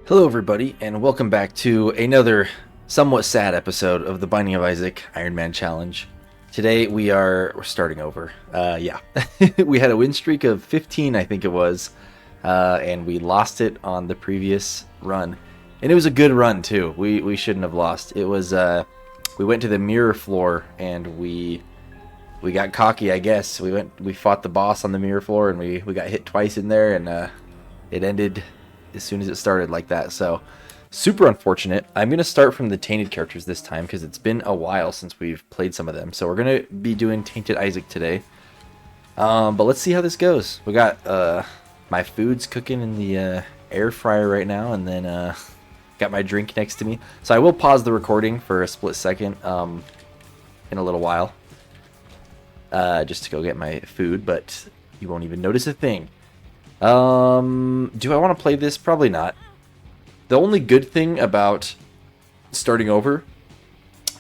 Hello everybody, and welcome back to another somewhat sad episode of the Binding of Isaac Ironman Challenge. Today we're starting over. We had a win streak of 15, I think it was, and we lost it on the previous run. And it was a good run too. We shouldn't have lost. It was we went to the mirror floor and we got cocky, I guess. We fought the boss on the mirror floor and we got hit twice in there, and it ended as soon as it started like that. So super unfortunate. I'm gonna start from the tainted characters this time because it's been a while since we've played some of them. So we're gonna be doing tainted Isaac today, but let's see how this goes. We got my food's cooking in the air fryer right now, and then got my drink next to me. So I will pause the recording for a split second in a little while, just to go get my food, but you won't even notice a thing. Do I want to play this? Probably not. The only good thing about starting over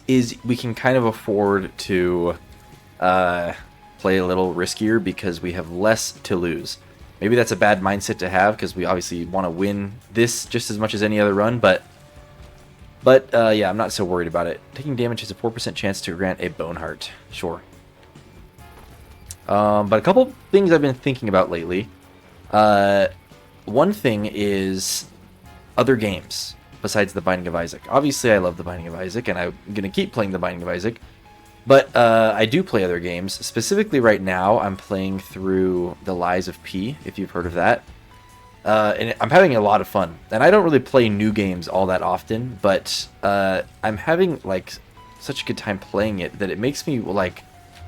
is we can kind of afford to play a little riskier because we have less to lose. Maybe that's a bad mindset to have because we obviously want to win this just as much as any other run, but yeah, I'm not so worried about it. Taking damage has a 4% chance to grant a bone heart. Sure. But a couple things I've been thinking about lately. One thing is other games besides The Binding of Isaac. Obviously, I love The Binding of Isaac, and I'm going to keep playing The Binding of Isaac. But I do play other games. Specifically right now, I'm playing through The Lies of P, if you've heard of that. And I'm having a lot of fun. And I don't really play new games all that often, but I'm having like such a good time playing it that it makes me like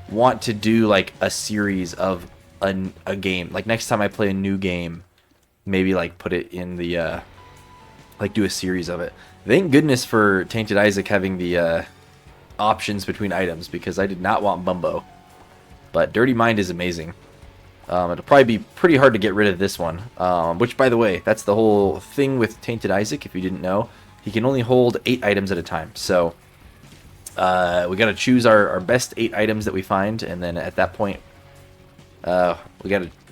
want to do like a series of a game. Like next time I play a new game, maybe like put it in the like do a series of it. Thank goodness for Tainted Isaac having the options between items, because I did not want Bumbo, but Dirty Mind is amazing. It'll probably be pretty hard to get rid of this one, which by the way, that's the whole thing with Tainted Isaac. If you didn't know, he can only hold 8 items at a time, so we got to choose our best 8 items that we find, and then at that point we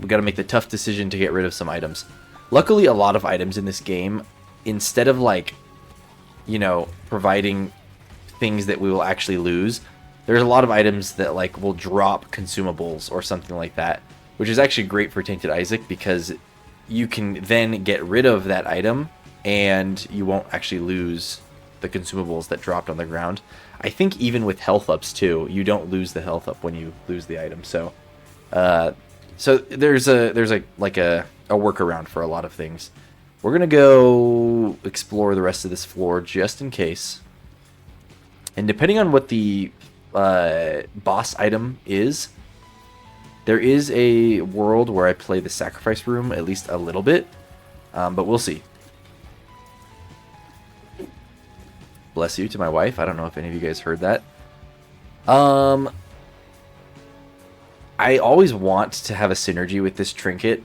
gotta make the tough decision to get rid of some items. Luckily, a lot of items in this game, instead of like, you know, providing things that we will actually lose, there's a lot of items that like will drop consumables or something like that, which is actually great for Tainted Isaac because you can then get rid of that item and you won't actually lose the consumables that dropped on the ground. I think even with health ups too, you don't lose the health up when you lose the item. So there's a workaround for a lot of things. We're gonna go explore the rest of this floor just in case, and depending on what the boss item is, there is a world where I play the sacrifice room at least a little bit, but we'll see. Bless you to my wife. I don't know if any of you guys heard that. I always want to have a synergy with this trinket,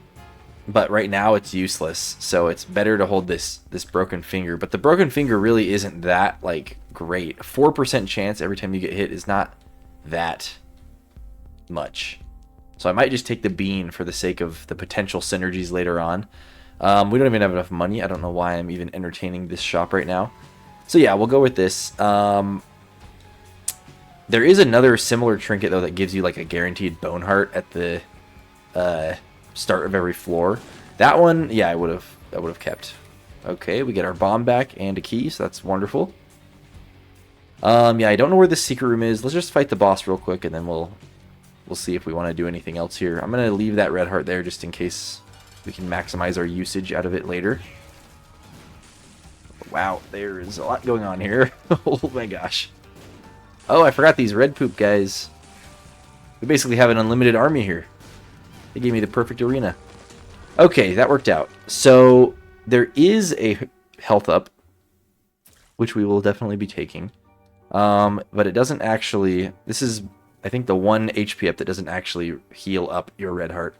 but right now it's useless, so it's better to hold this broken finger. But the broken finger really isn't that like great. 4% chance every time you get hit is not that much. So I might just take the bean for the sake of the potential synergies later on. We don't even have enough money. I don't know why I'm even entertaining this shop right now. So yeah, we'll go with this. There is another similar trinket though that gives you like a guaranteed bone heart at the start of every floor. That one, yeah, I would have kept. Okay, we get our bomb back and a key, so that's wonderful. Yeah, I don't know where the secret room is. Let's just fight the boss real quick, and then we'll see if we want to do anything else here. I'm gonna leave that red heart there just in case we can maximize our usage out of it later. Wow, there is a lot going on here. Oh my gosh. Oh, I forgot these red poop guys. We basically have an unlimited army here. They gave me the perfect arena. Okay, that worked out. So there is a health up, which we will definitely be taking. But it doesn't actually... This is, I think, the 1 HP up that doesn't actually heal up your red heart.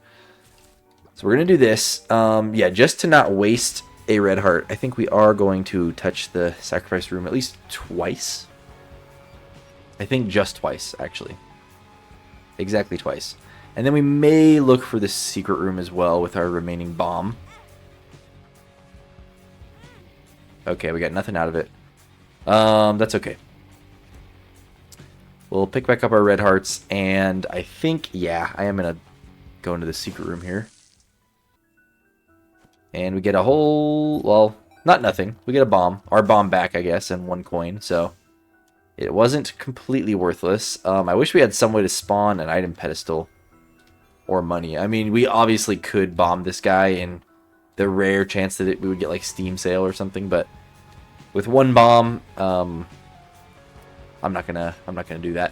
So we're going to do this. Yeah, just to not waste a red heart, I think we are going to touch the sacrifice room at least twice. I think just twice, actually. Exactly twice. And then we may look for the secret room as well with our remaining bomb. Okay, we got nothing out of it. That's okay. We'll pick back up our red hearts, and I think, yeah, I am going to go into the secret room here. And we get a whole, well, not nothing. We get a bomb. Our bomb back, I guess, and 1 coin, so it wasn't completely worthless. I wish we had some way to spawn an item pedestal or money. I mean, we obviously could bomb this guy in the rare chance that we would get, like, Steam sale or something, but with 1 bomb, I'm not gonna do that.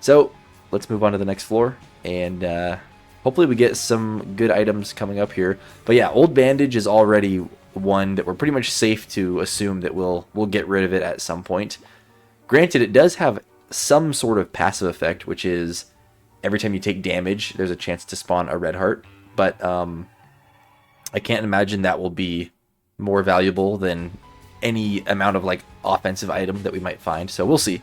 So let's move on to the next floor, and hopefully we get some good items coming up here. But yeah, old bandage is already one that we're pretty much safe to assume that we'll get rid of it at some point. Granted, it does have some sort of passive effect, which is every time you take damage, there's a chance to spawn a red heart. But I can't imagine that will be more valuable than any amount of, like, offensive item that we might find. So we'll see.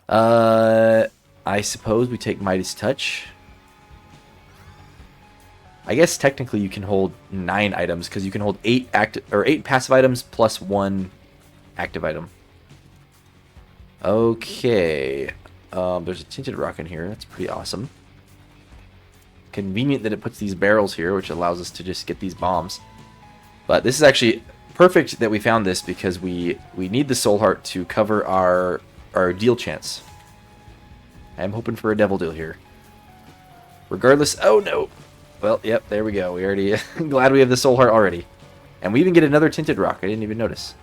I suppose we take Midas Touch. I guess technically you can hold 9 items because you can hold 8 passive items plus 1 active item. Okay. There's a tinted rock in here. That's pretty awesome. Convenient that it puts these barrels here, which allows us to just get these bombs. But this is actually perfect that we found this because we need the soul heart to cover our deal chance. I'm hoping for a devil deal here. Regardless, oh no. Well, yep, there we go. We already glad we have the soul heart already. And we even get another tinted rock. I didn't even notice.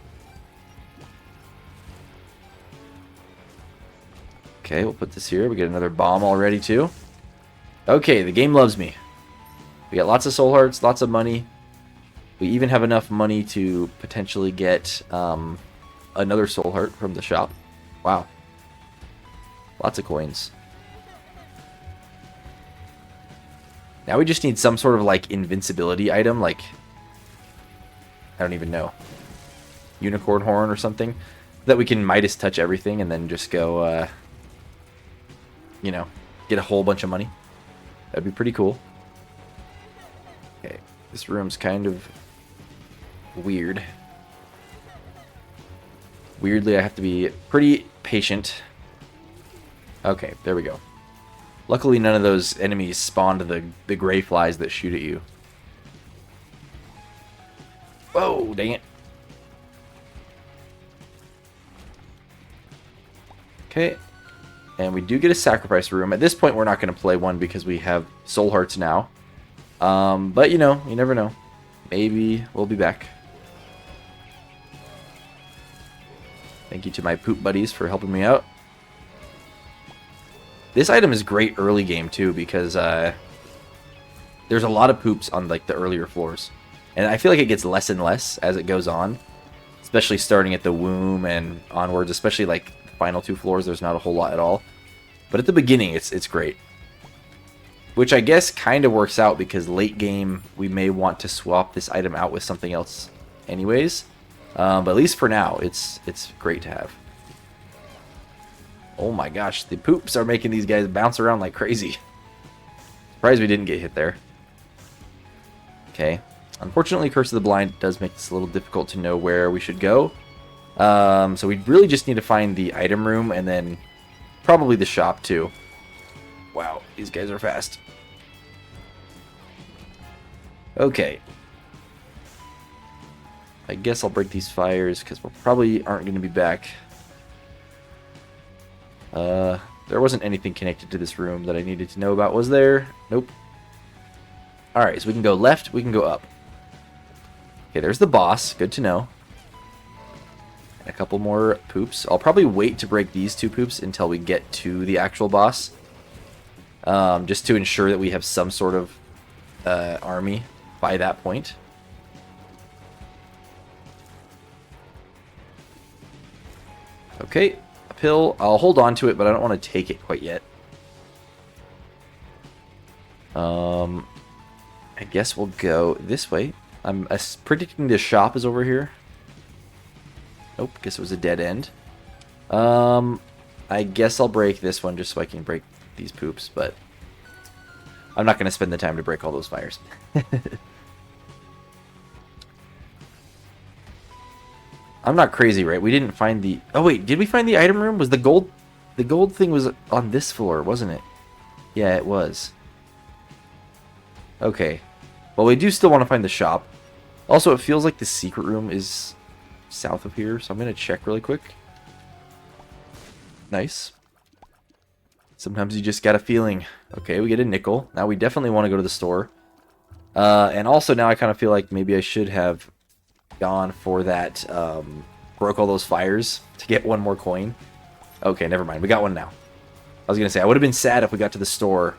Okay, we'll put this here. We get another bomb already too. Okay, the game loves me. We got lots of soul hearts, lots of money. We even have enough money to potentially get another soul heart from the shop. Wow. Lots of coins. Now we just need some sort of, like, invincibility item, like, I don't even know, unicorn horn or something, that we can Midas touch everything and then just go, you know, get a whole bunch of money. That'd be pretty cool. Okay, this room's kind of weird. Weirdly, I have to be pretty patient. Okay, there we go. Luckily, none of those enemies spawned the gray flies that shoot at you. Whoa, dang it. Okay, and we do get a sacrifice room. At this point, we're not going to play one because we have soul hearts now. But, you know, you never know. Maybe we'll be back. Thank you to my poop buddies for helping me out. This item is great early game too because there's a lot of poops on, like, the earlier floors, and I feel like it gets less and less as it goes on, especially starting at the womb and onwards. Especially, like, the final 2 floors, there's not a whole lot at all, but at the beginning it's great, which I guess kind of works out because late game we may want to swap this item out with something else anyways, but at least for now it's great to have. Oh my gosh, the poops are making these guys bounce around like crazy. Surprised we didn't get hit there. Okay. Unfortunately, Curse of the Blind does make this a little difficult to know where we should go. So we really just need to find the item room and then probably the shop too. Wow, these guys are fast. Okay. I guess I'll break these fires because we probably aren't going to be back. There wasn't anything connected to this room that I needed to know about, was there? Nope. Alright, so we can go left, we can go up. Okay, there's the boss. Good to know. And a couple more poops. I'll probably wait to break these 2 poops until we get to the actual boss. Just to ensure that we have some sort of army by that point. Okay. Pill. I'll hold on to it, but I don't want to take it quite yet. I guess we'll go this way. I'm predicting the shop is over here. Nope, guess it was a dead end. I guess I'll break this one just so I can break these poops, but I'm not going to spend the time to break all those fires. I'm not crazy, right? We didn't find the... Oh, wait. Did we find the item room? Was the gold... The gold thing was on this floor, wasn't it? Yeah, it was. Okay. Well, we do still want to find the shop. Also, it feels like the secret room is south of here, so I'm going to check really quick. Nice. Sometimes you just got a feeling. Okay, we get a nickel. Now we definitely want to go to the store. And also now I kind of feel like maybe I should have gone for that, broke all those fires to get one more coin. Okay, never mind. We got one now. I was going to say, I would have been sad if we got to the store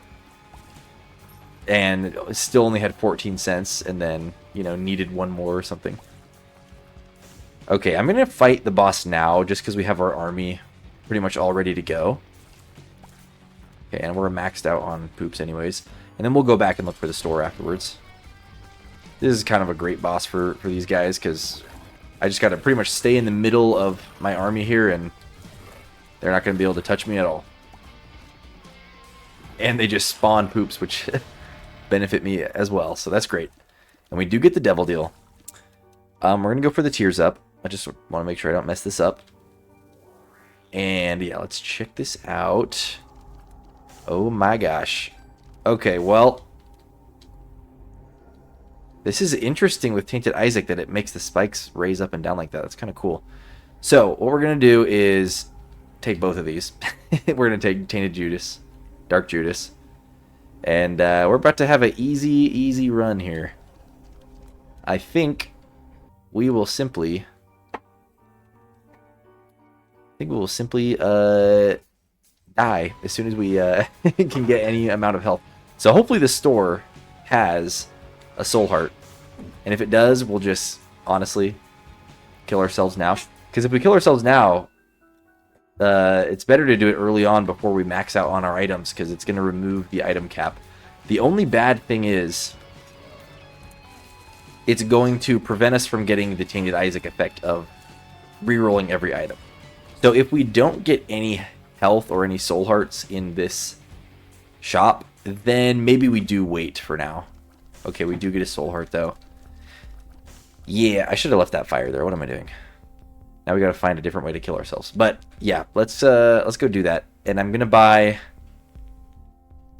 and still only had 14 cents and then, you know, needed one more or something. Okay, I'm going to fight the boss now just because we have our army pretty much all ready to go. Okay, and we're maxed out on poops anyways. And then we'll go back and look for the store afterwards. This is kind of a great boss for these guys because I just got to pretty much stay in the middle of my army here and they're not going to be able to touch me at all. And they just spawn poops, which benefit me as well. So that's great. And we do get the devil deal. We're going to go for the tears up. I just want to make sure I don't mess this up. And yeah, let's check this out. Oh my gosh. Okay, well. This is interesting with Tainted Isaac that it makes the spikes raise up and down like that. That's kind of cool. So, what we're going to do is take both of these. We're going to take Tainted Judas. Dark Judas. And we're about to have an easy run here. I think we will simply... die as soon as we can get any amount of health. So hopefully the store has a soul heart. And if it does, we'll just, honestly, kill ourselves now. Because if we kill ourselves now... it's better to do it early on before we max out on our items because it's going to remove the item cap. The only bad thing is it's going to prevent us from getting the Tainted Isaac effect of rerolling every item. So if we don't get any health or any soul hearts in this shop, then maybe we do wait for now. Okay, we do get a soul heart though. Yeah, I should have left that fire there. What am I doing? Now we gotta find a different way to kill ourselves. But yeah, let's go do that. And I'm gonna buy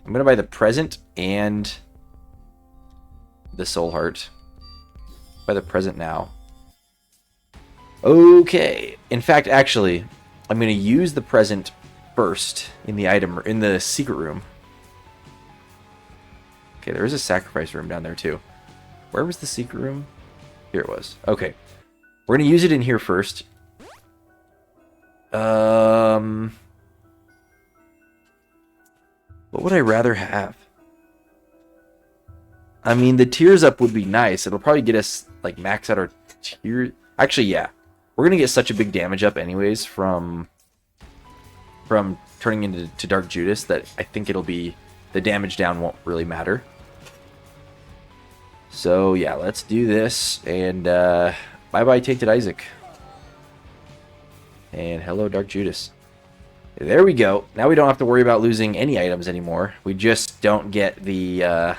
the present and the soul heart. Buy the present now. Okay. In fact, actually, I'm gonna use the present first in the secret room. Okay, there is a sacrifice room down there too. Where was the secret room? Here it was. Okay. We're gonna use it in here first. What would I rather have? I mean, the tears up would be nice. It'll probably get us, like, max out our tears. Actually, yeah. We're going to get such a big damage up anyways from turning into Dark Judas that I think it'll be... The damage down won't really matter. So, yeah, let's do this. And, bye-bye, Tainted Isaac. And hello, Dark Judas. There we go. Now we don't have to worry about losing any items anymore. We just don't get the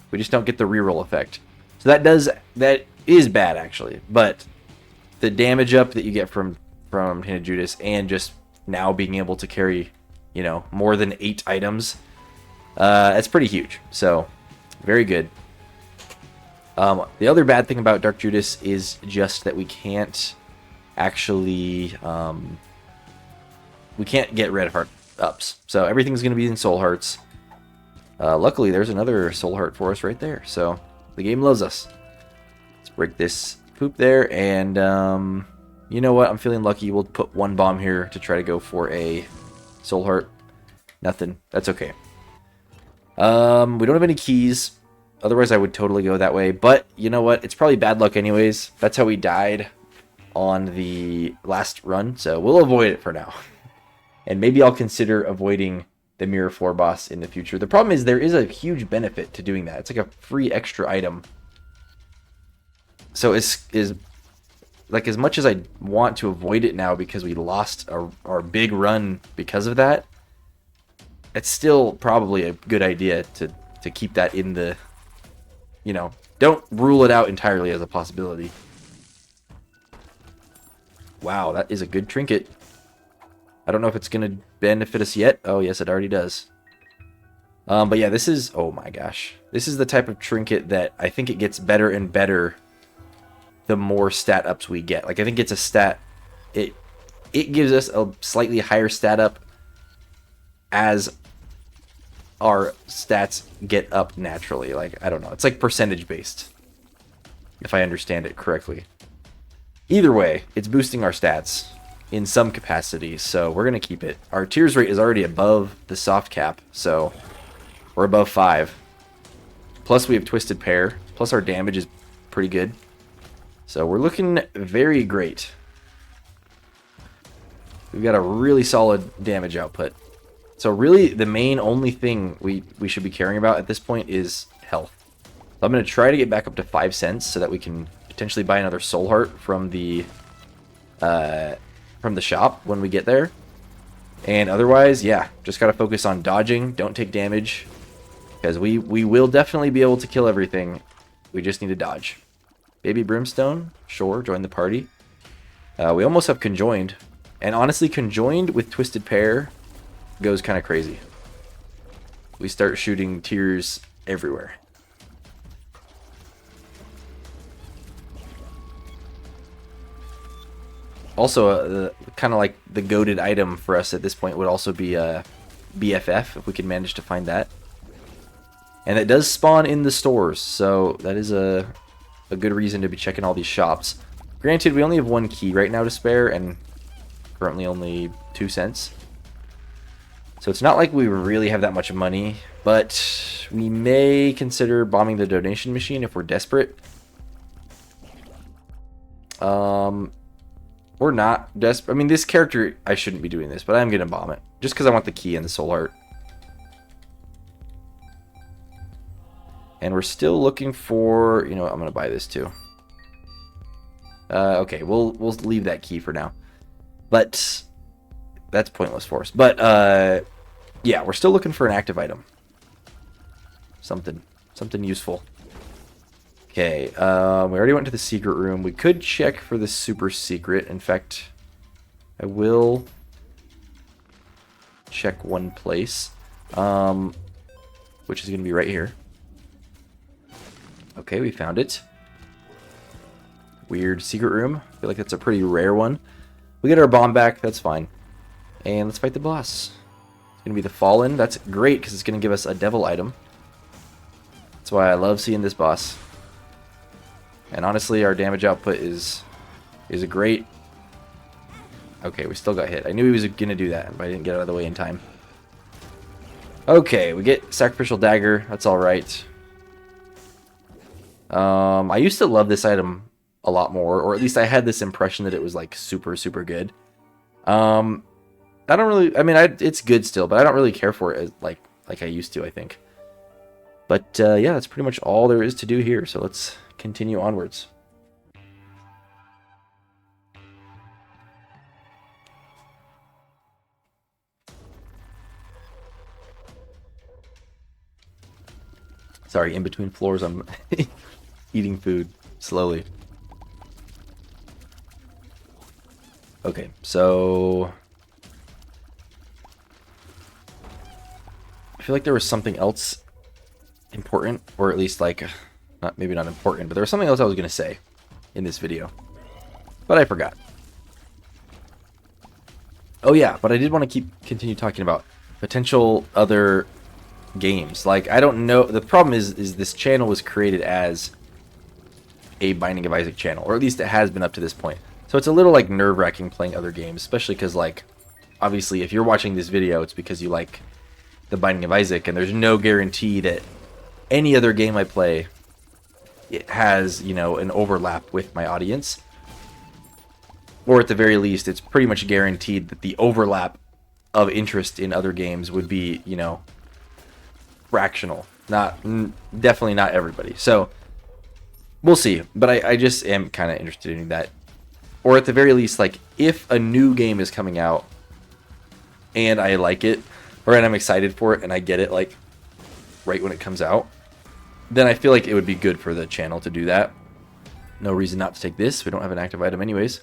reroll effect. So that is bad actually. But the damage up that you get from Tainted Judas and just now being able to carry, you know, more than 8 items, that's pretty huge. So very good. The other bad thing about Dark Judas is just that we can't actually we can't get red heart ups, so everything's going to be in soul hearts. Luckily there's another soul heart for us right there, so the game loves us. Let's break this poop there, and you know what, I'm feeling lucky. We'll put one bomb here to try to go for a soul heart. Nothing. That's okay. We don't have any keys, otherwise I would totally go that way, but you know what, it's probably bad luck anyways. That's how we died on the last run, so we'll avoid it for now. And maybe I'll consider avoiding the mirror floor boss in the future. The problem is there is a huge benefit to doing that. It's like a free extra item. So is like, as much as I want to avoid it now because we lost our big run because of that, it's still probably a good idea to keep that in the, you know, don't rule it out entirely as a possibility. Wow, that is a good trinket. I don't know if it's going to benefit us yet. Oh, yes, it already does. But yeah, this is... Oh my gosh. This is the type of trinket that I think it gets better and better the more stat ups we get. Like, I think it's a stat... It gives us a slightly higher stat up as our stats get up naturally. Like, I don't know. It's like percentage based, if I understand it correctly. Either way, it's boosting our stats in some capacity, so we're going to keep it. Our tears rate is already above the soft cap, so we're above 5. Plus we have Twisted Pair, plus our damage is pretty good. So we're looking very great. We've got a really solid damage output. So really, the main only thing we should be caring about at this point is health. So I'm going to try to get back up to 5 cents so that we can potentially buy another Soul Heart from the shop when we get there. And otherwise, yeah, just got to focus on dodging. Don't take damage, because we will definitely be able to kill everything. We just need to dodge. Baby Brimstone, sure, join the party. We almost have Conjoined. And honestly, Conjoined with Twisted Pair goes kind of crazy. We start shooting tears everywhere. Also, kind of like the goated item for us at this point would also be BFF, if we can manage to find that. And it does spawn in the stores, so that is a good reason to be checking all these shops. Granted, we only have 1 key right now to spare, and currently only 2 cents. So it's not like we really have that much money, but we may consider bombing the donation machine if we're desperate. We're not desperate. I mean, this character, I shouldn't be doing this, but I'm going to bomb it. Just because I want the key and the soul heart. And we're still looking for... You know what, I'm going to buy this too. Okay, we'll leave that key for now. But that's pointless for us. But, yeah, we're still looking for an active item. Something useful. Okay, we already went to the secret room. We could check for the super secret. In fact, I will check one place, which is going to be right here. Okay, we found it. Weird secret room. I feel like that's a pretty rare one. We get our bomb back. That's fine. And let's fight the boss. It's going to be the Fallen. That's great because it's going to give us a devil item. That's why I love seeing this boss. And honestly, our damage output is a great... Okay, we still got hit. I knew he was going to do that, but I didn't get out of the way in time. Okay, we get Sacrificial Dagger. That's alright. I used to love this item a lot more, or at least I had this impression that it was like super, super good. I don't really... I mean, it's good still, but I don't really care for it as, like I used to, I think. But yeah, that's pretty much all there is to do here. So let's continue onwards. Sorry, in between floors, I'm eating food slowly. Okay, so I feel like there was something else important, or at least like, maybe not important, but there was something else I was going to say in this video, but I forgot. Oh yeah, but I did want to continue talking about potential other games. Like, I don't know, the problem is this channel was created as a Binding of Isaac channel, or at least it has been up to this point. So it's a little like nerve-wracking playing other games, especially because, like, obviously if you're watching this video, it's because you like the Binding of Isaac, and there's no guarantee that any other game I play, it has, you know, an overlap with my audience. Or at the very least, it's pretty much guaranteed that the overlap of interest in other games would be, you know, fractional. Definitely not everybody. So we'll see. But I just am kind of interested in that. Or at the very least, like, if a new game is coming out and I like it, or and I'm excited for it and I get it, like, right when it comes out, then I feel like it would be good for the channel to do that. No reason not to take this. We don't have an active item anyways.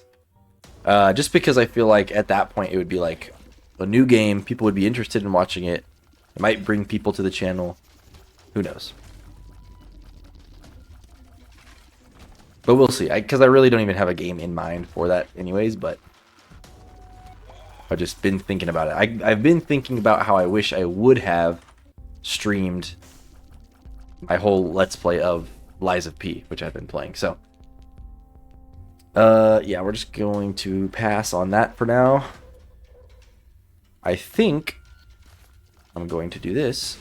Just because I feel like at that point it would be like a new game. People would be interested in watching it. It might bring people to the channel. Who knows? But we'll see. Because I really don't even have a game in mind for that anyways, but I've just been thinking about it. I've been thinking about how I wish I would have streamed my whole Let's Play of Lies of P, which I've been playing. So, yeah, we're just going to pass on that for now. I think I'm going to do this.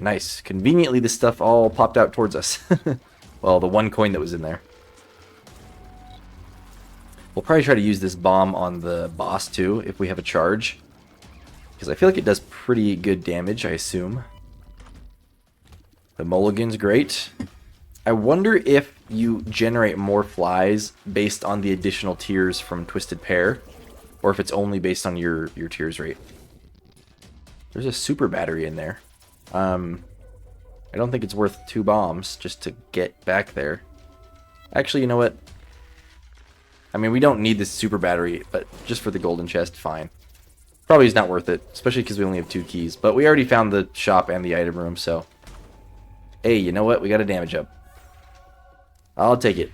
Nice. Conveniently, this stuff all popped out towards us. Well, the one coin that was in there. We'll probably try to use this bomb on the boss, too, if we have a charge. Because I feel like it does pretty good damage, I assume. The mulligan's great. I wonder if you generate more flies based on the additional tears from Twisted Pair, or if it's only based on your tears rate. There's a super battery in there. I don't think it's worth 2 bombs just to get back there. Actually, you know what? I mean, we don't need this super battery, but just for the golden chest, fine. Probably is not worth it, especially because we only have 2 keys. But we already found the shop and the item room, so... Hey, you know what? We got a damage up. I'll take it.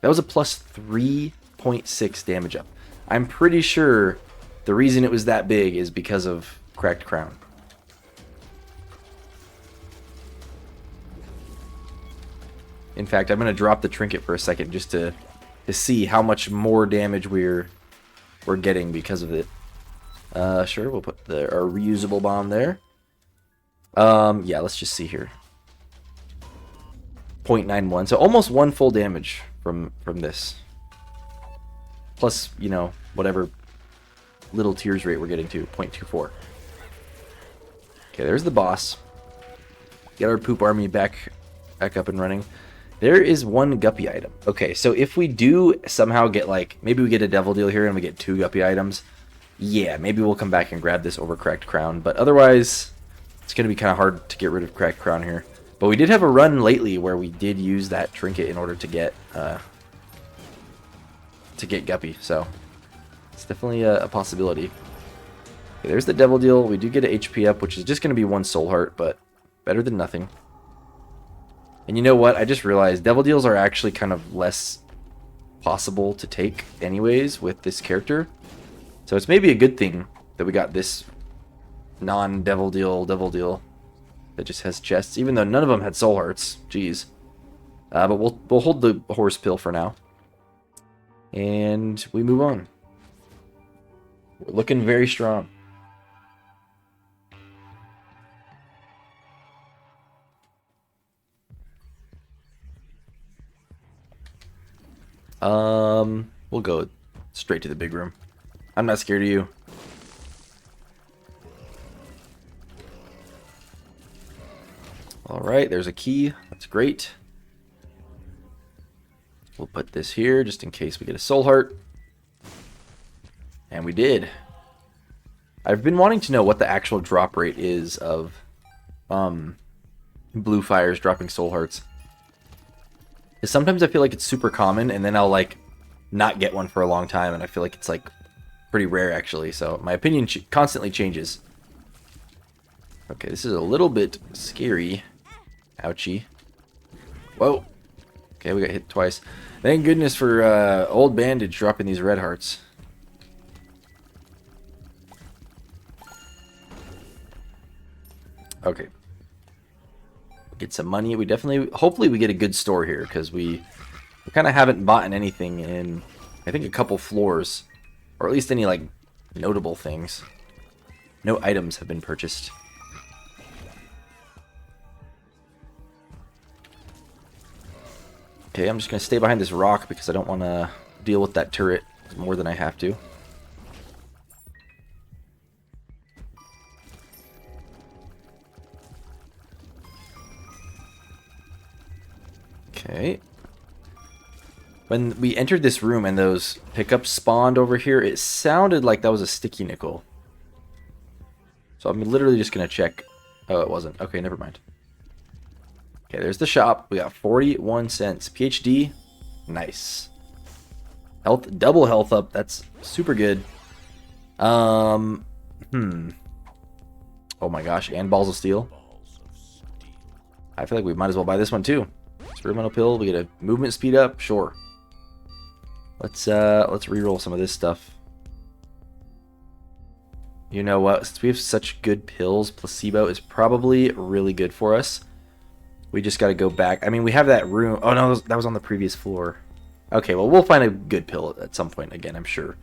That was a plus 3.6 damage up. I'm pretty sure the reason it was that big is because of Cracked Crown. In fact, I'm going to drop the trinket for a second just to see how much more damage we're getting because of it. Sure, we'll put our reusable bomb there. Yeah, let's just see here. 0.91, so almost 1 full damage from this. Plus, you know, whatever little tears rate we're getting to, 0.24. Okay, there's the boss. Get our poop army back up and running. There is 1 guppy item. Okay, so if we do somehow get, like, maybe we get a devil deal here and we get 2 guppy items, yeah, maybe we'll come back and grab this over Cracked Crown. But otherwise, it's going to be kind of hard to get rid of Cracked Crown here. But we did have a run lately where we did use that trinket in order to get guppy, so it's definitely a possibility. Okay, there's the devil deal. We do get an HP up, which is just going to be 1 soul heart, but better than nothing. And you know what? I just realized devil deals are actually kind of less possible to take anyways with this character. So it's maybe a good thing that we got this non-devil deal that just has chests, even though none of them had soul hearts. Jeez. But we'll hold the horse pill for now. And we move on. We're looking very strong. We'll go straight to the big room. I'm not scared of you. Alright, there's a key. That's great. We'll put this here just in case we get a soul heart. And we did. I've been wanting to know what the actual drop rate is of blue fires dropping soul hearts. Because sometimes I feel like it's super common, and then I'll like not get one for a long time, and I feel like it's like pretty rare actually. So my opinion constantly changes. Okay, this is a little bit scary. Ouchie. Whoa. Okay, we got hit twice. Thank goodness for old bandage dropping these red hearts. Okay. Get some money. We definitely, hopefully we get a good store here, because we kind of haven't bought anything in, I think, a couple floors. Or at least any, like, notable things. No items have been purchased. Okay, I'm just going to stay behind this rock because I don't want to deal with that turret more than I have to. Okay. When we entered this room and those pickups spawned over here, it sounded like that was a sticky nickel. So I'm literally just going to check. Oh, it wasn't. Okay, never mind. Okay, there's the shop. We got 41 cents. PhD, nice. Health, double health up. That's super good. Oh my gosh, and balls of steel. I feel like we might as well buy this one too. Experimental pill. We get a movement speed up. Sure. Let's reroll some of this stuff. You know what? Since we have such good pills, placebo is probably really good for us. We just got to go back. I mean, we have that room. Oh no, that was on the previous floor. Okay, well, we'll find a good pill at some point again, I'm sure.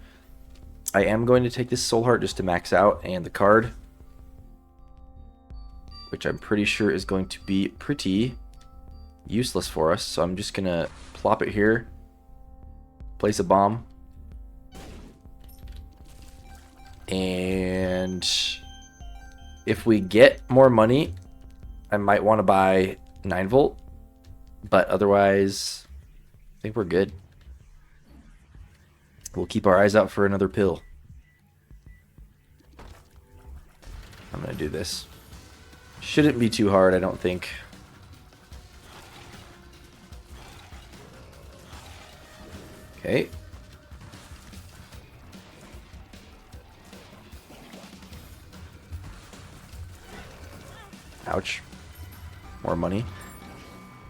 I am going to take this soul heart just to max out, and the card, which I'm pretty sure is going to be pretty useless for us. So I'm just going to plop it here, place a bomb, and if we get more money, I might want to buy 9 volt, but otherwise I think we're good. We'll keep our eyes out for another pill. I'm going to do this. Shouldn't be too hard, I don't think. Okay. Ouch. More money.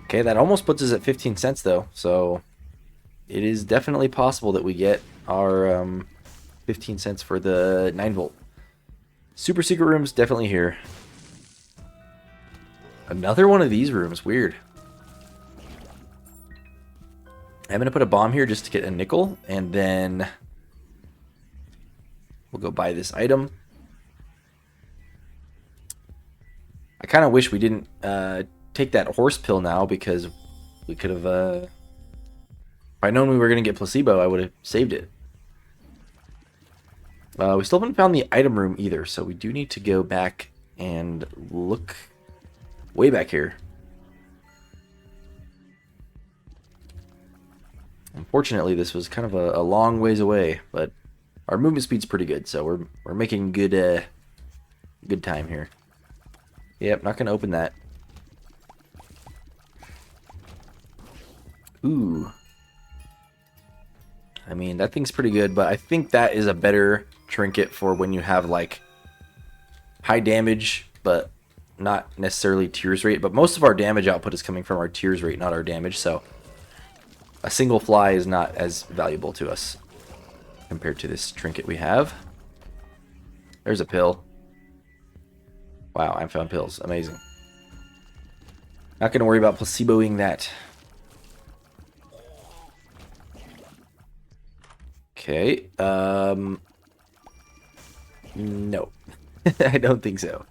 Okay, that almost puts us at 15 cents though, so it is definitely possible that we get our 15 cents for the 9 volt. Super secret room's definitely here. Another one of these rooms, weird. I'm gonna put a bomb here just to get a nickel, and then we'll go buy this item. I kind of wish we didn't take that horse pill now, because we could have, if I'd known we were going to get placebo, I would have saved it. We still haven't found the item room either, so we do need to go back and look way back here. Unfortunately, this was kind of a long ways away, but our movement speed's pretty good, so we're making good good time here. Yep, not gonna open that. Ooh. I mean, that thing's pretty good, but I think that is a better trinket for when you have, like, high damage, but not necessarily tears rate. But most of our damage output is coming from our tears rate, not our damage, so a single fly is not as valuable to us compared to this trinket we have. There's a pill. Wow, I found pills. Amazing. Not going to worry about placeboing that. Okay. No. I don't think so.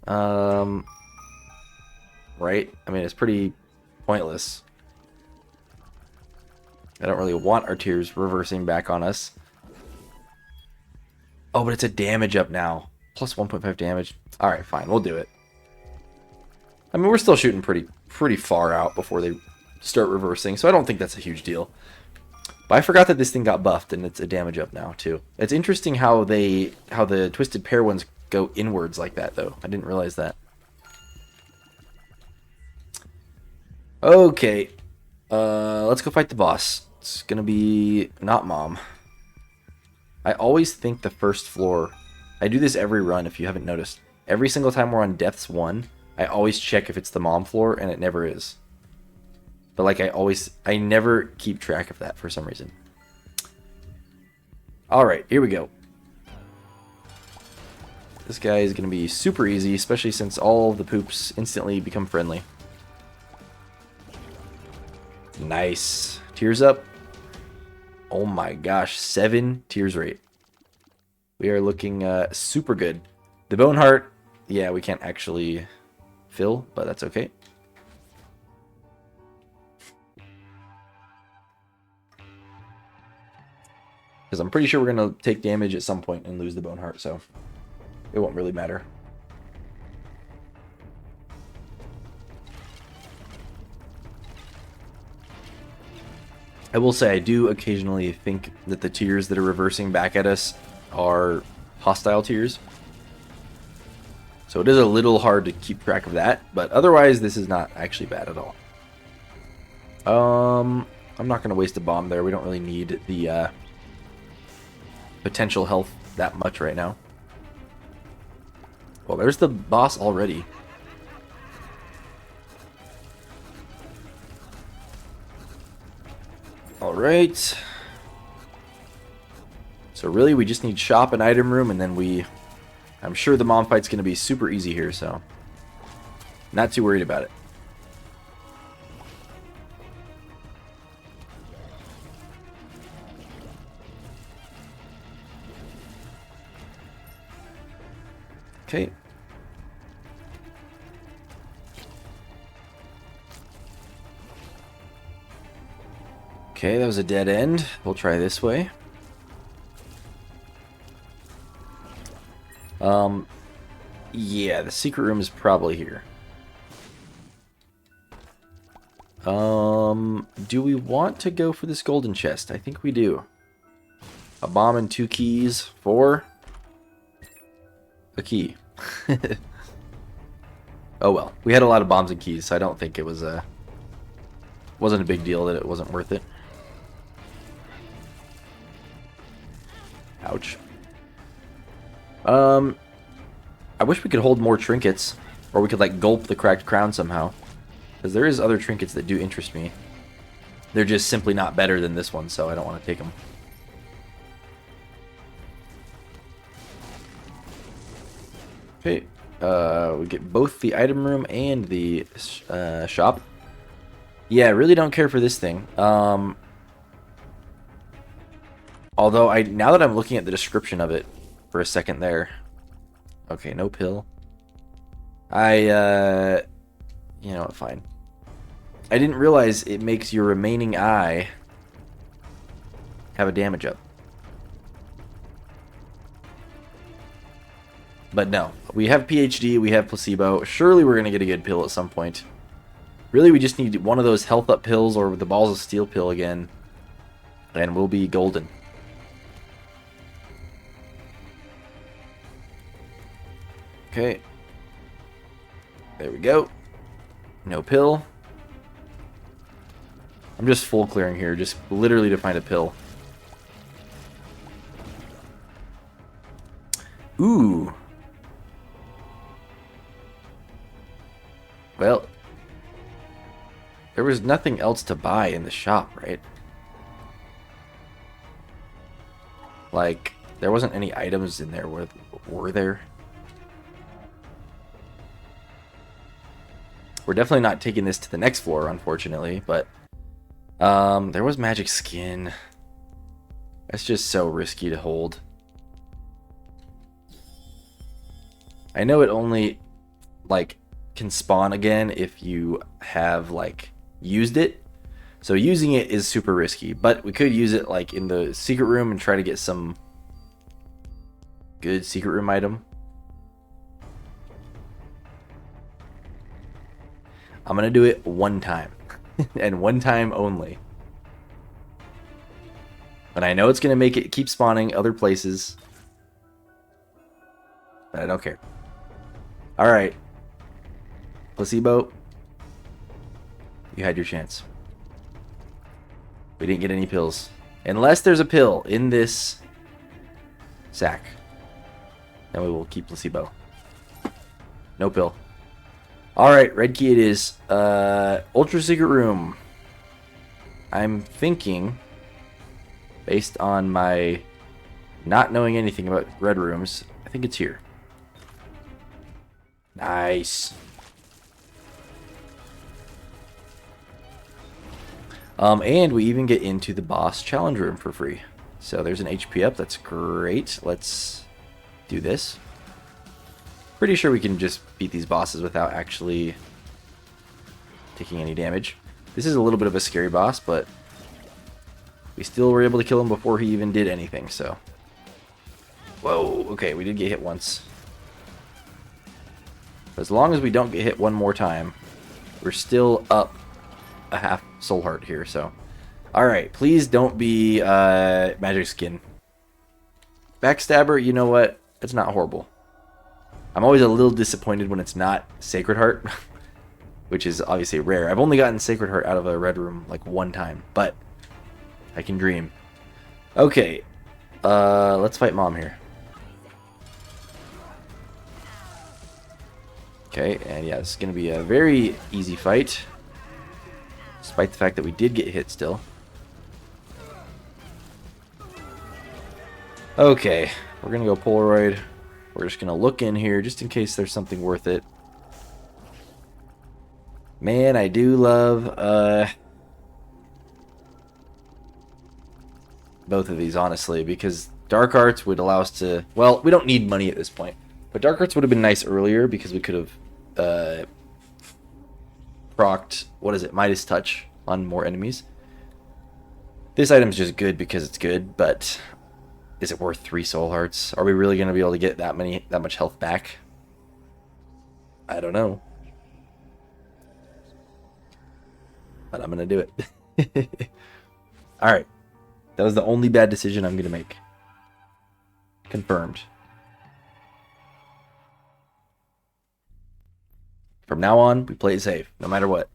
Right? I mean, it's pretty pointless. I don't really want our tears reversing back on us. Oh, but it's a damage up now. Plus 1.5 damage. Alright, fine. We'll do it. I mean, we're still shooting pretty far out before they start reversing, so I don't think that's a huge deal. But I forgot that this thing got buffed, and it's a damage up now, too. It's interesting how the Twisted Pair ones go inwards like that, though. I didn't realize that. Okay. Let's go fight the boss. It's gonna be not Mom. I always think the first floor... I do this every run, if you haven't noticed. Every single time we're on Depths 1, I always check if it's the Mom floor, and it never is. But, like, I never keep track of that for some reason. Alright, here we go. This guy is going to be super easy, especially since all of the poops instantly become friendly. Nice. Tears up. Oh my gosh, 7 tears rate. We are looking super good. The bone heart, yeah, we can't actually fill, but that's okay. Because I'm pretty sure we're going to take damage at some point and lose the bone heart, so it won't really matter. I will say I do occasionally think that the tears that are reversing back at us are hostile tears. So it is a little hard to keep track of that, but otherwise this is not actually bad at all. I'm not going to waste a bomb there. We don't really need the potential health that much right now. Well, there's the boss already. Alright. So really we just need shop and item room, and then I'm sure the mom fight's going to be super easy here, so not too worried about it. Okay. Okay, that was a dead end. We'll try this way. Yeah, the secret room is probably here. Do we want to go for this golden chest? I think we do. A bomb and 2 keys for a key. Oh well, we had a lot of bombs and keys, so I don't think it was wasn't a big deal that it wasn't worth it. Ouch. I wish we could hold more trinkets, or we could like gulp the cracked crown somehow, because there is other trinkets that do interest me. They're just simply not better than this one, so I don't want to take them. Okay, we get both the item room and the shop. Yeah, I really don't care for this thing. Although now that I'm looking at the description of it for a second there. Okay, no pill. You know what, fine. I didn't realize it makes your remaining eye have a damage up. But no, we have PhD, we have placebo. Surely we're going to get a good pill at some point. Really, we just need one of those health up pills or the balls of steel pill again, and we'll be golden. Okay. There we go. No pill. I'm just full clearing here, just literally to find a pill. Ooh. Well, there was nothing else to buy in the shop, right? Like, there wasn't any items in there, were there? We're definitely not taking this to the next floor, unfortunately, but there was magic skin. That's just so risky to hold. I know it only, like, can spawn again if you have, like, used it. So using it is super risky, but we could use it, like, in the secret room and try to get some good secret room item. I'm gonna do it one time, and one time only. And I know it's gonna make it keep spawning other places, but I don't care. Alright. Placebo. You had your chance. We didn't get any pills. Unless there's a pill in this sack, then we will keep placebo. No pill. Alright, red key it is. Ultra secret room. I'm thinking, based on my not knowing anything about red rooms, I think it's here. Nice. And we even get into the boss challenge room for free. So there's an HP up. That's great. Let's do this. Pretty sure we can just beat these bosses without actually taking any damage. This is a little bit of a scary boss, but we still were able to kill him before he even did anything, so. Whoa, okay, we did get hit once. As long as we don't get hit one more time, we're still up a half soul heart here, so. Alright, please don't be magic skin. Backstabber, you know what? It's not horrible. I'm always a little disappointed when it's not Sacred Heart, which is obviously rare. I've only gotten Sacred Heart out of a red room like one time, but I can dream. Okay, let's fight Mom here. Okay, and yeah, this is going to be a very easy fight, despite the fact that we did get hit still. Okay, we're going to go Polaroid. We're just going to look in here just in case there's something worth it. Man, I do love both of these, honestly, because Dark Arts would allow us to... Well, we don't need money at this point, but Dark Arts would have been nice earlier because we could have procced, what is it, Midas Touch on more enemies. This item's just good because it's good, but is it worth 3 soul hearts? Are we really going to be able to get that much health back? I don't know. But I'm going to do it. Alright. That was the only bad decision I'm going to make. Confirmed. From now on, we play it safe, no matter what.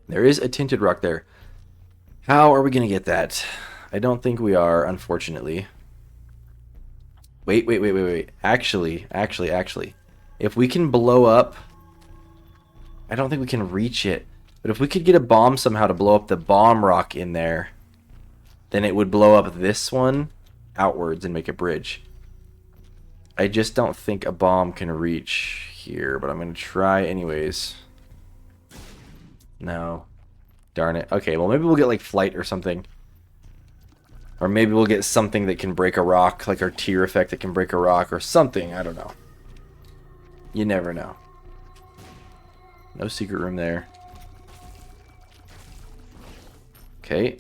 There is a tinted rock there. How are we going to get that? I don't think we are, unfortunately. Wait. Actually. If we can blow up... I don't think we can reach it. But if we could get a bomb somehow to blow up the bomb rock in there, then it would blow up this one outwards and make a bridge. I just don't think a bomb can reach here, but I'm going to try anyways. No. Darn it. Okay, well maybe we'll get like flight or something. Or maybe we'll get something that can break a rock, like our tear effect that can break a rock or something. I don't know. You never know. No secret room there. Okay.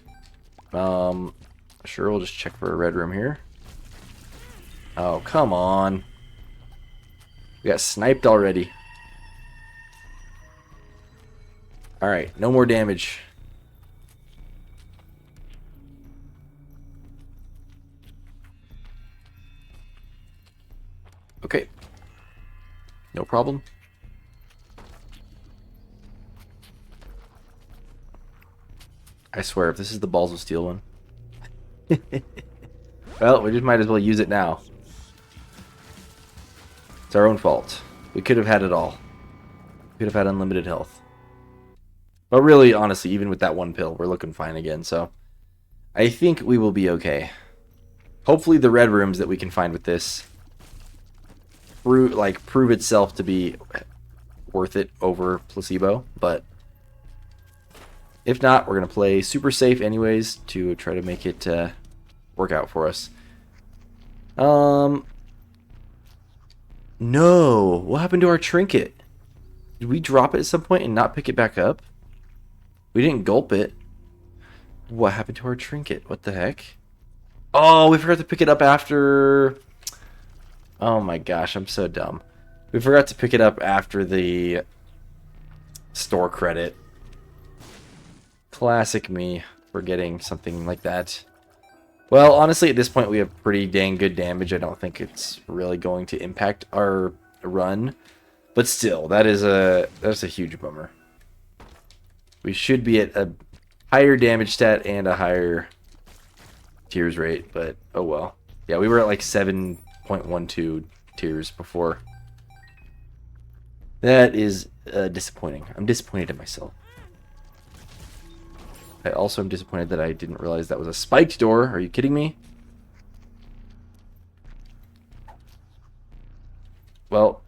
Sure, we'll just check for a red room here. Oh, come on. We got sniped already. Alright, no more damage. Okay. No problem. I swear, if this is the Balls of Steel one. Well, we just might as well use it now. It's our own fault. We could have had it all. We could have had unlimited health. But really, honestly, even with that one pill, we're looking fine again, so... I think we will be okay. Hopefully the red rooms that we can find with this... prove itself to be worth it over placebo, but... If not, we're going to play super safe anyways to try to make it work out for us. No. What happened to our trinket? Did we drop it at some point and not pick it back up? We didn't gulp it. What happened to our trinket? What the heck? Oh, we forgot to pick it up after... Oh my gosh, I'm so dumb. We forgot to pick it up after the store credit. Classic me forgetting something like that. Well, honestly, at this point, we have pretty dang good damage. I don't think it's really going to impact our run. But still, that's a huge bummer. We should be at a higher damage stat and a higher tears rate, but oh well. Yeah, we were at like 7.12 tears before. That is disappointing. I'm disappointed in myself. I also am disappointed that I didn't realize that was a spiked door. Are you kidding me? Well,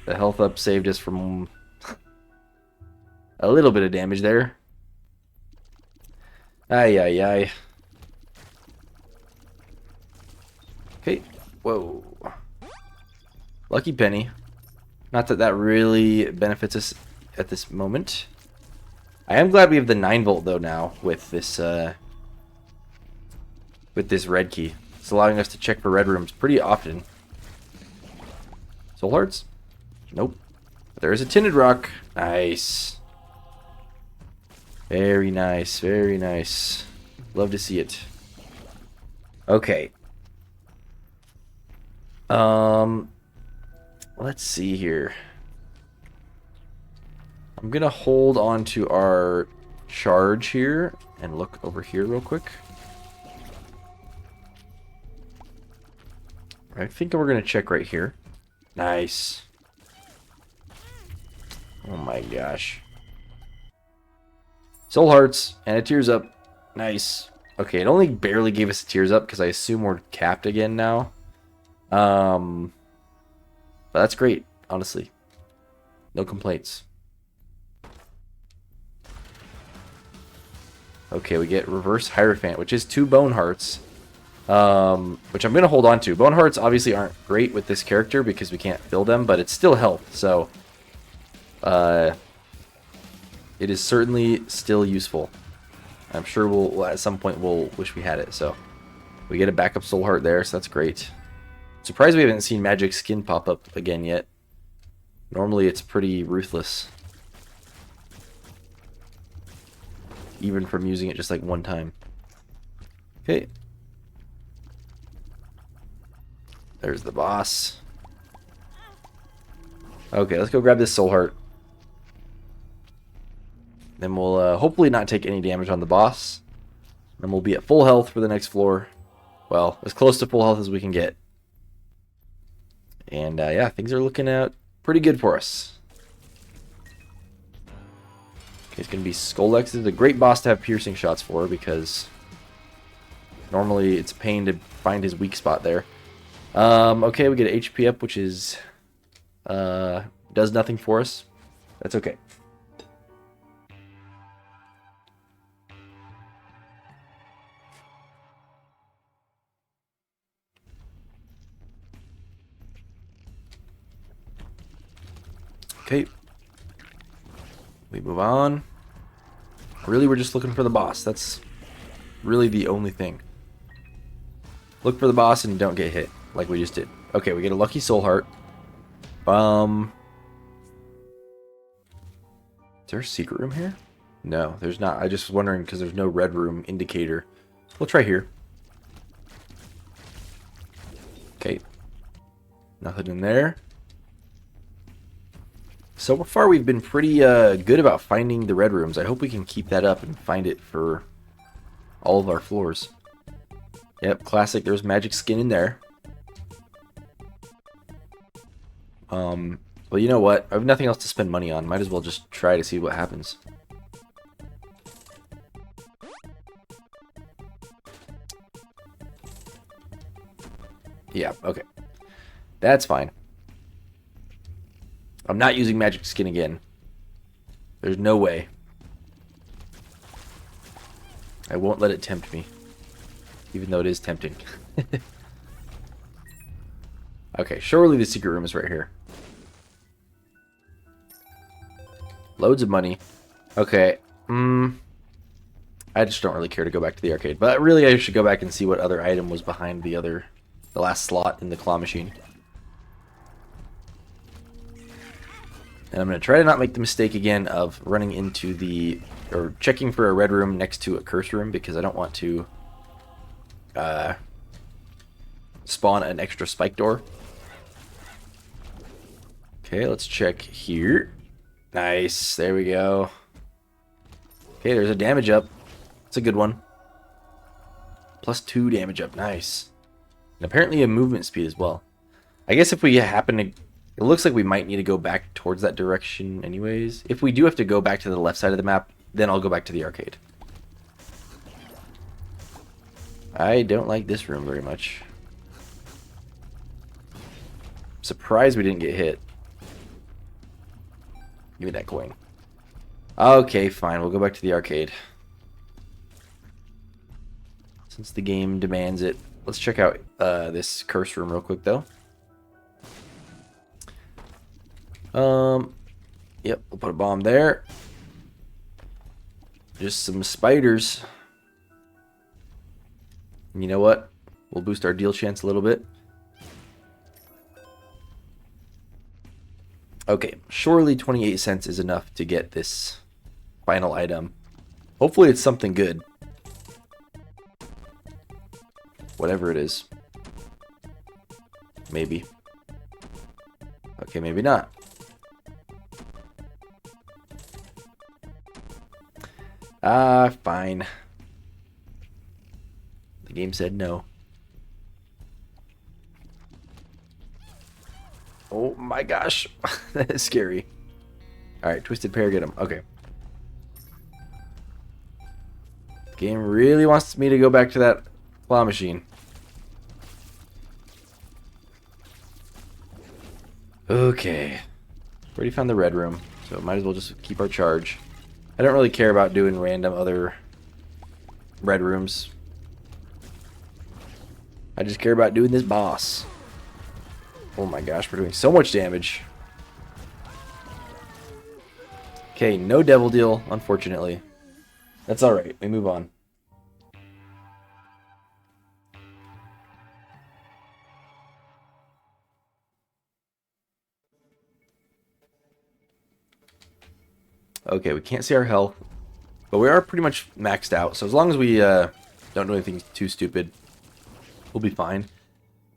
the health up saved us from a little bit of damage there. Ay. Okay, whoa. Lucky penny. Not that that really benefits us at this moment. I am glad we have the 9-volt though now with this red key. It's allowing us to check for red rooms pretty often. Soul hearts? Nope. But there is a tinted rock. Nice. Very nice, very nice. Love to see it. Okay. Um, let's see here. I'm gonna hold on to our charge here and look over here real quick. I think we're gonna check right here. Nice. Oh my gosh. Soul hearts and a tears up. Nice. Okay, it only barely gave us a tears up because I assume we're capped again now. But that's great, honestly. No complaints. Okay, we get reverse Hierophant, which is 2 bone hearts. Which I'm going to hold on to. Bone hearts obviously aren't great with this character because we can't fill them, but it's still health, so it is certainly still useful. I'm sure we'll at some point we'll wish we had it, so we get a backup soul heart there, so that's great. Surprised we haven't seen magic skin pop up again yet. Normally it's pretty ruthless. Even from using it just like one time. Okay. There's the boss. Okay, let's go grab this soul heart. Then we'll hopefully not take any damage on the boss. Then we'll be at full health for the next floor. Well, as close to full health as we can get. And yeah, things are looking out pretty good for us. Okay, it's going to be Skullx. This is a great boss to have piercing shots for because normally it's a pain to find his weak spot there. Okay, we get an HP up, which is does nothing for us. That's okay. Okay. We move on. Really, we're just looking for the boss. That's really the only thing. Look for the boss and don't get hit, like we just did. Okay, we get a lucky soul heart. Is there a secret room here? No, there's not. I just was wondering because there's no red room indicator. We'll try here. Okay. Nothing in there. So far we've been pretty good about finding the red rooms. I hope we can keep that up and find it for all of our floors. Yep, classic. There's magic skin in there. Well, you know what? I have nothing else to spend money on. Might as well just try to see what happens. Yeah, okay. That's fine. I'm not using magic skin again. There's no way. I won't let it tempt me. Even though it is tempting. Okay, surely the secret room is right here. Loads of money. Okay. I just don't really care to go back to the arcade. But really I should go back and see what other item was behind the last slot in the claw machine. And I'm going to try to not make the mistake again of running into or checking for a red room next to a curse room because I don't want to spawn an extra spike door. Okay, let's check here. Nice, there we go. Okay, there's a damage up. That's a good one. +2 damage up, nice. And apparently a movement speed as well. I guess if we happen to... It looks like we might need to go back towards that direction anyways. If we do have to go back to the left side of the map, then I'll go back to the arcade. I don't like this room very much. Surprised we didn't get hit. Give me that coin. Okay, fine. We'll go back to the arcade. Since the game demands it. Let's check out this curse room real quick, though. Yep, we'll put a bomb there. Just some spiders. And you know what? We'll boost our deal chance a little bit. Okay, surely 28 cents is enough to get this final item. Hopefully it's something good. Whatever it is. Maybe. Okay, maybe not. Fine. The game said no. Oh my gosh. That is scary. Alright, Twisted Pair, get him. Okay. The game really wants me to go back to that claw machine. Okay. Already found the red room, so might as well just keep our charge. I don't really care about doing random other red rooms. I just care about doing this boss. Oh my gosh, we're doing so much damage. Okay, no devil deal, unfortunately. That's alright, we move on. Okay, we can't see our health, but we are pretty much maxed out. So as long as we don't do anything too stupid, we'll be fine.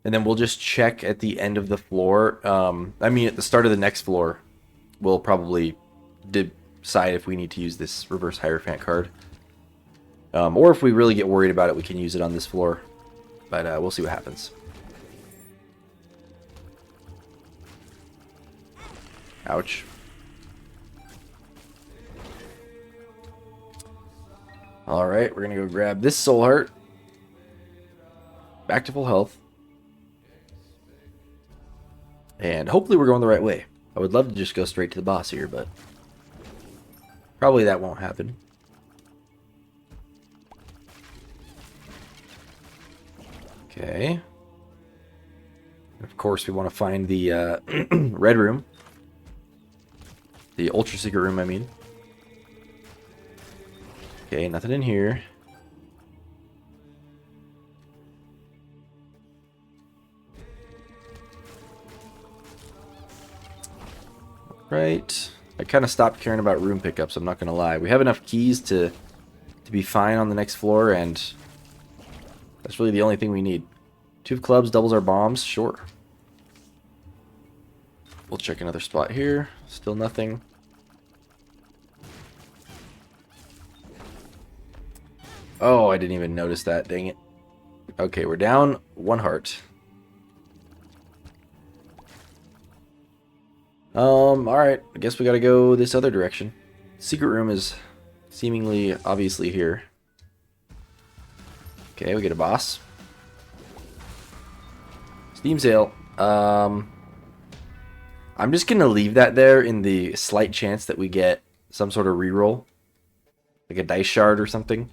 And then we'll just check at the end of the floor. I mean, at the start of the next floor, we'll probably decide if we need to use this reverse Hierophant card. Or if we really get worried about it, we can use it on this floor. But we'll see what happens. Ouch. Alright, we're going to go grab this soul heart. Back to full health. And hopefully we're going the right way. I would love to just go straight to the boss here, but probably that won't happen. Okay. Of course, we want to find the red room. The ultra secret room, I mean. Okay, nothing in here. Right. I kind of stopped caring about room pickups, I'm not going to lie. We have enough keys to be fine on the next floor, and that's really the only thing we need. 2 of clubs doubles our bombs, sure. We'll check another spot here. Still nothing. Oh, I didn't even notice that, dang it. Okay, we're down 1 heart. Alright, I guess we gotta go this other direction. Secret room is seemingly obviously here. Okay, we get a boss. Steam sale. I'm just gonna leave that there in the slight chance that we get some sort of reroll. Like a dice shard or something.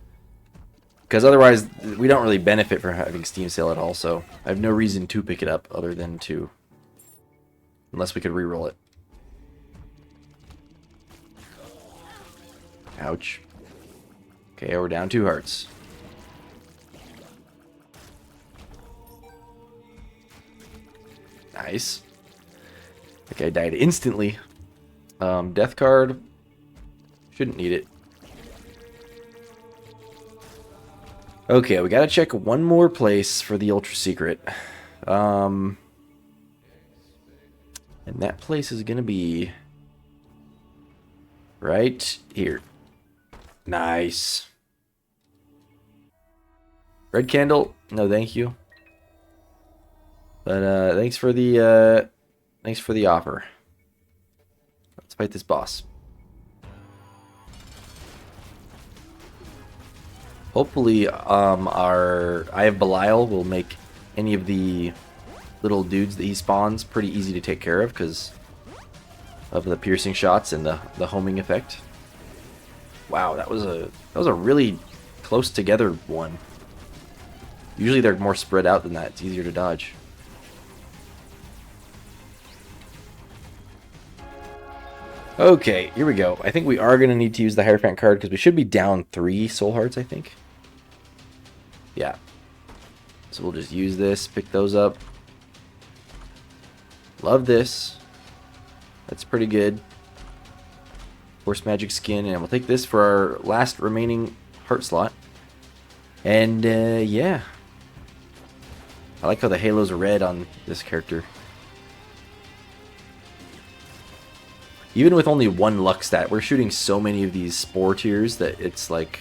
Because otherwise, we don't really benefit from having Steam sale at all, so I have no reason to pick it up other than to. Unless we could reroll it. Ouch. Okay, we're down 2 hearts. Nice. Okay, I died instantly. Death card. Shouldn't need it. Okay, we gotta check one more place for the ultra secret. And that place is gonna be right here. Nice. Red candle? No, thank you. But thanks for the offer. Let's fight this boss. Hopefully, our Eye of Belial will make any of the little dudes that he spawns pretty easy to take care of because of the piercing shots and the homing effect. Wow, that was a really close together one. Usually they're more spread out than that. It's easier to dodge. Okay, here we go. I think we are going to need to use the Hierophant card because we should be down 3 soul hearts, I think. Yeah. So we'll just use this, pick those up. Love this. That's pretty good. Force Magic Skin, and we'll take this for our last remaining heart slot. And, yeah. I like how the halo's red on this character. Even with only one luck stat, we're shooting so many of these spore tiers that it's like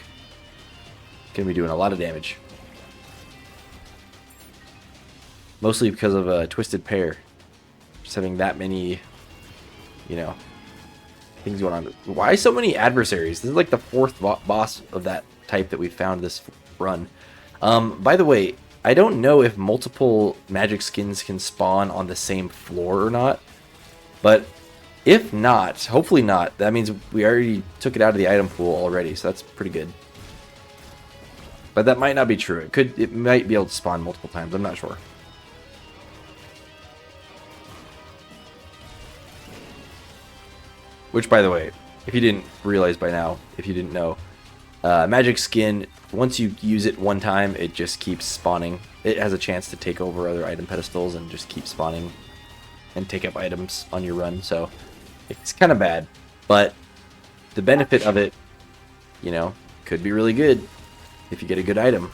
gonna be doing a lot of damage. Mostly because of a twisted pair. Just having that many, you know, things going on. Why so many adversaries? This is like the 4th boss of that type that we found this run. By the way, I don't know if multiple magic skins can spawn on the same floor or not. But if not, hopefully not, that means we already took it out of the item pool already, so that's pretty good. But that might not be true. It might be able to spawn multiple times, I'm not sure. Which, by the way, if you didn't realize by now, if you didn't know, magic skin, once you use it one time, it just keeps spawning. It has a chance to take over other item pedestals and just keep spawning and take up items on your run, so it's kind of bad. But the benefit of it, you know, could be really good if you get a good item.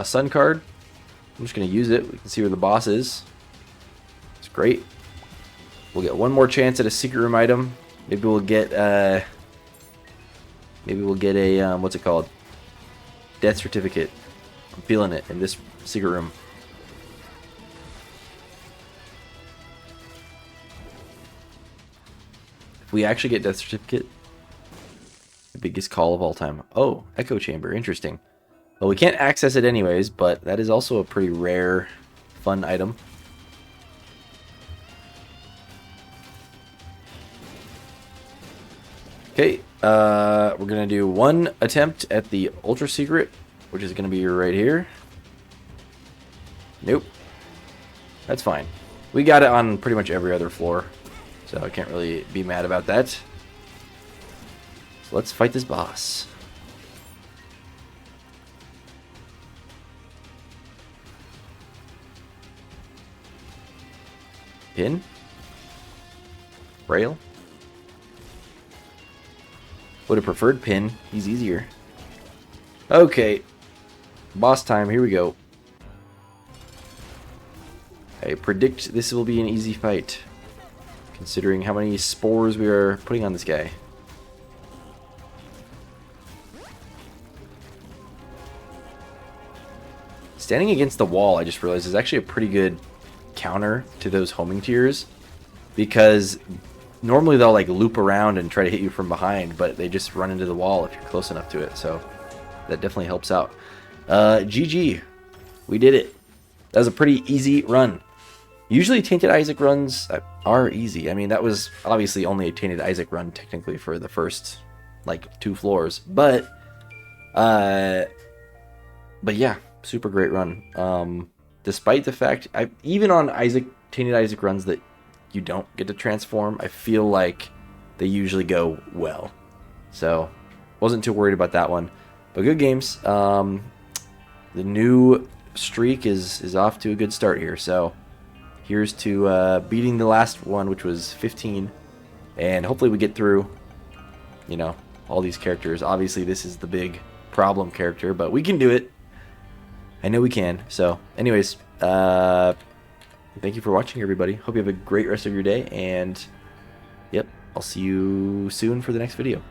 Sun card. I'm just going to use it. We can see where the boss is. It's great. We'll get one more chance at a secret room item. Maybe we'll get a what's it called? Death certificate. I'm feeling it in this secret room. If we actually get death certificate, the biggest call of all time. Oh, echo chamber. Interesting. Well, we can't access it anyways, but that is also a pretty rare, fun item. Okay, we're gonna do one attempt at the ultra secret, which is gonna be right here. Nope. That's fine. We got it on pretty much every other floor, so I can't really be mad about that. So let's fight this boss. Pin? Rail? Would have preferred pin. He's easier. Okay. Boss time. Here we go. I predict this will be an easy fight, considering how many spores we are putting on this guy. Standing against the wall, I just realized, is actually a pretty good counter to those homing tiers, because normally they'll like loop around and try to hit you from behind, but they just run into the wall if you're close enough to it, so that definitely helps out. GG. We did it. That was a pretty easy run. Usually Tainted Isaac runs are easy. I mean, that was obviously only a Tainted Isaac run technically for the first like 2 floors, but yeah, super great run. Despite the fact, even on Tainted Isaac runs that you don't get to transform, I feel like they usually go well. So, wasn't too worried about that one. But good games. The new streak is off to a good start here. So, here's to beating the last one, which was 15. And hopefully we get through, you know, all these characters. Obviously, this is the big problem character, but we can do it. I know we can. So, anyways, thank you for watching, everybody. Hope you have a great rest of your day, and yep, I'll see you soon for the next video.